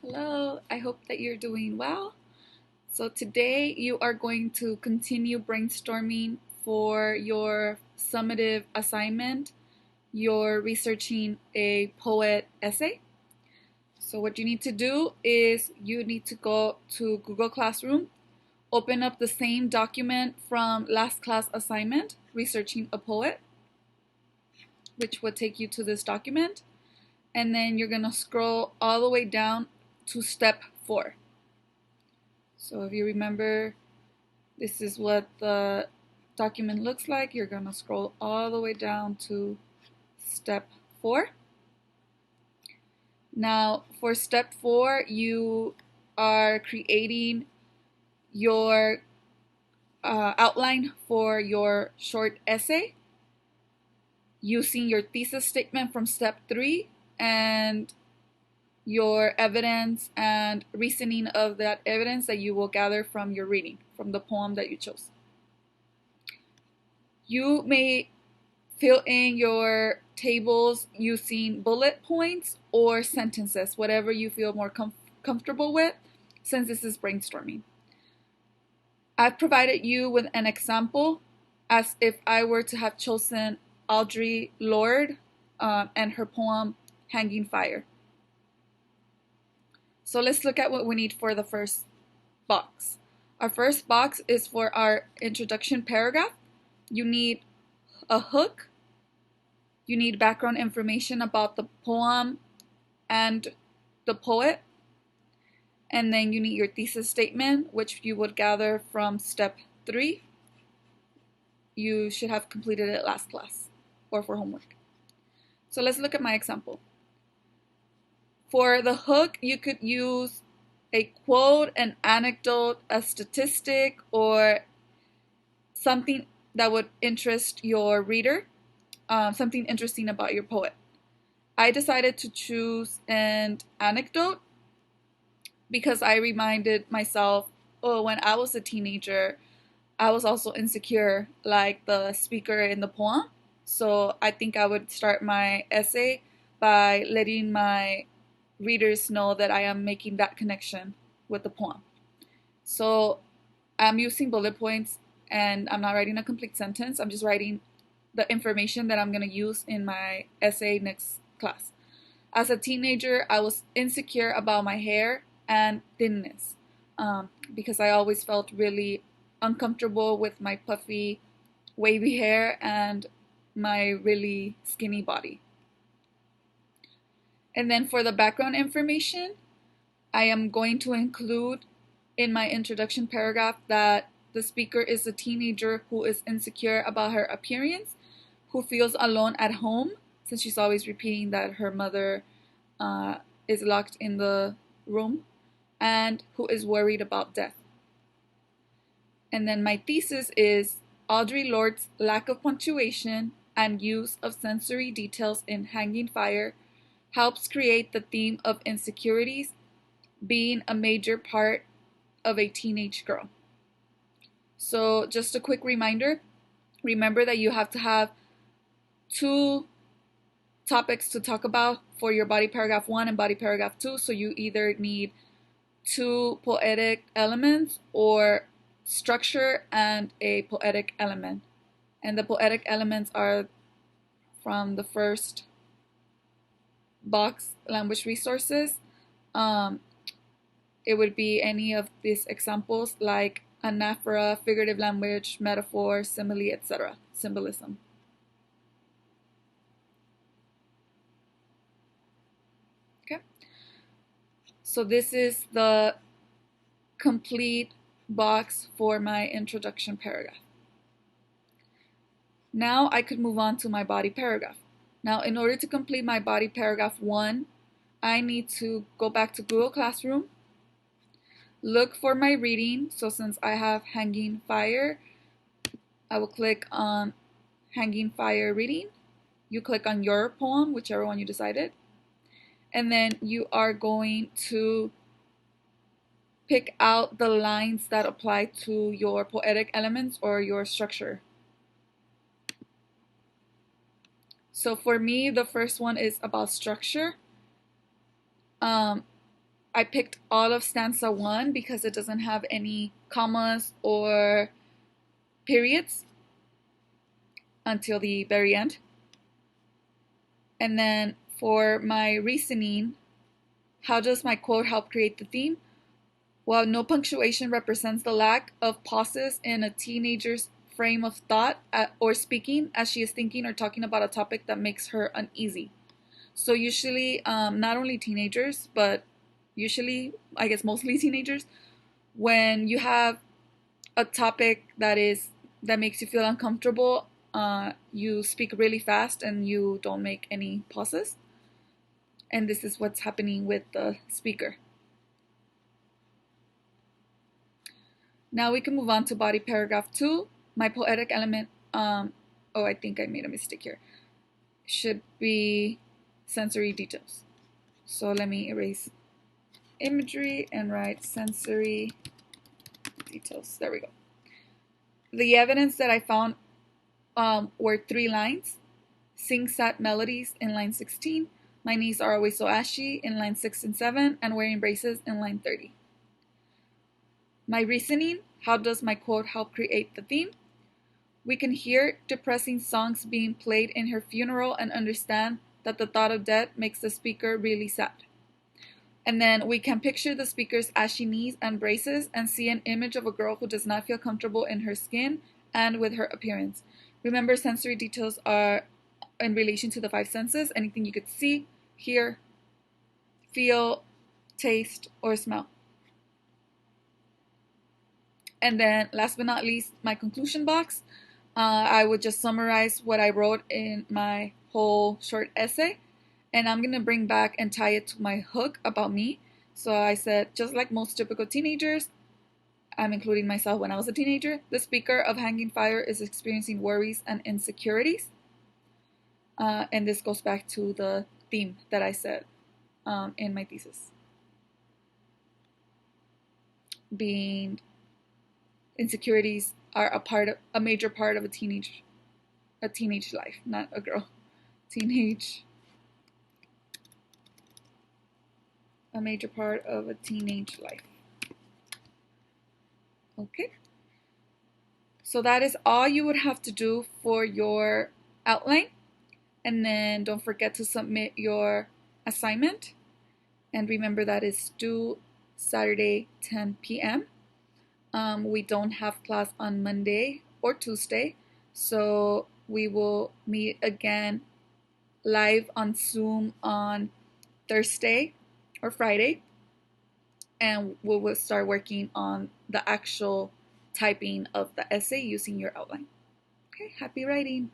Hello, I hope that you're doing well. So, today you are going to continue brainstorming for your summative assignment. You're researching a poet essay. So, what you need to do is you need to go to Google Classroom, open up the same document from last class assignment, researching a poet, which would take you to this document. And then you're going to scroll all the way down to step 4. So if you remember, this is what the document looks like. You're going to scroll all the way down to step 4. Now, for step 4, you are creating your outline for your short essay using your thesis statement from step 3 and your evidence and reasoning of that evidence that you will gather from your reading, from the poem that you chose. You may fill in your tables using bullet points or sentences, whatever you feel more comfortable with, since this is brainstorming. I've provided you with an example as if I were to have chosen Audre Lorde and her poem Hanging Fire. So let's look at what we need for the first box. Our first box is for our introduction paragraph. You need a hook. You need background information about the poem and the poet. And then you need your thesis statement, which you would gather from step 3. You should have completed it last class or for homework. So let's look at my example. For the hook, you could use a quote, an anecdote, a statistic, or something that would interest your reader, something interesting about your poet. I decided to choose an anecdote because I reminded myself, oh, when I was a teenager, I was also insecure like the speaker in the poem. So I think I would start my essay by letting my readers know that I am making that connection with the poem. So I'm using bullet points and I'm not writing a complete sentence. I'm just writing the information that I'm going to use in my essay next class. As a teenager, I was insecure about my hair and thinness because I always felt really uncomfortable with my puffy, wavy hair and my really skinny body. And then for the background information, I am going to include in my introduction paragraph that the speaker is a teenager who is insecure about her appearance, who feels alone at home since she's always repeating that her mother is locked in the room, and who is worried about death. And then my thesis is Audre Lorde's lack of punctuation and use of sensory details in Hanging Fire helps create the theme of insecurities being a major part of a teenage girl. So just a quick reminder, remember that you have to have 2 topics to talk about for your body paragraph 1 and body paragraph 2. So you either need 2 poetic elements or structure and a poetic element. And the poetic elements are from the first box, language resources. Um, it would be any of these examples like anaphora, figurative language, metaphor, simile, etc. Symbolism. Okay. So this is the complete box for my introduction paragraph. Now I could move on to my body paragraph. Now, in order to complete my body paragraph 1, I need to go back to Google Classroom, look for my reading. So since I have Hanging Fire, I will click on Hanging Fire reading. You click on your poem, whichever one you decided. And then you are going to pick out the lines that apply to your poetic elements or your structure. So for me, the first one is about structure. I I picked all of stanza 1 because it doesn't have any commas or periods until the very end. And then for my reasoning, how does my quote help create the theme? Well, no punctuation represents the lack of pauses in a teenager's frame of thought or speaking as she is thinking or talking about a topic that makes her uneasy. So usually, not only teenagers, but usually, I guess mostly teenagers, when you have a topic that makes you feel uncomfortable, you speak really fast and you don't make any pauses. And this is what's happening with the speaker. Now we can move on to body paragraph 2. My poetic element, I think I made a mistake here, should be sensory details. So let me erase imagery and write sensory details. There we go. The evidence that I found were 3 lines. Sing sad melodies in line 16. My knees are always so ashy in line 6 and 7. And wearing braces in line 30. My reasoning, how does my quote help create the theme? We can hear depressing songs being played in her funeral and understand that the thought of death makes the speaker really sad. And then we can picture the speaker's ashy knees and braces and see an image of a girl who does not feel comfortable in her skin and with her appearance. Remember, sensory details are in relation to the 5 senses, anything you could see, hear, feel, taste, or smell. And then last but not least, my conclusion box. I would just summarize what I wrote in my whole short essay. And I'm going to bring back and tie it to my hook about me. So I said, just like most typical teenagers, I'm including myself when I was a teenager, the speaker of Hanging Fire is experiencing worries and insecurities. And this goes back to the theme that I said in my thesis. Being insecurities are a major part of a teenage life, not a girl. A major part of a teenage life. Okay. So that is all you would have to do for your outline. And then don't forget to submit your assignment. And remember that is due Saturday, 10 p.m. We don't have class on Monday or Tuesday, so we will meet again live on Zoom on Thursday or Friday, and we will start working on the actual typing of the essay using your outline. Okay, happy writing!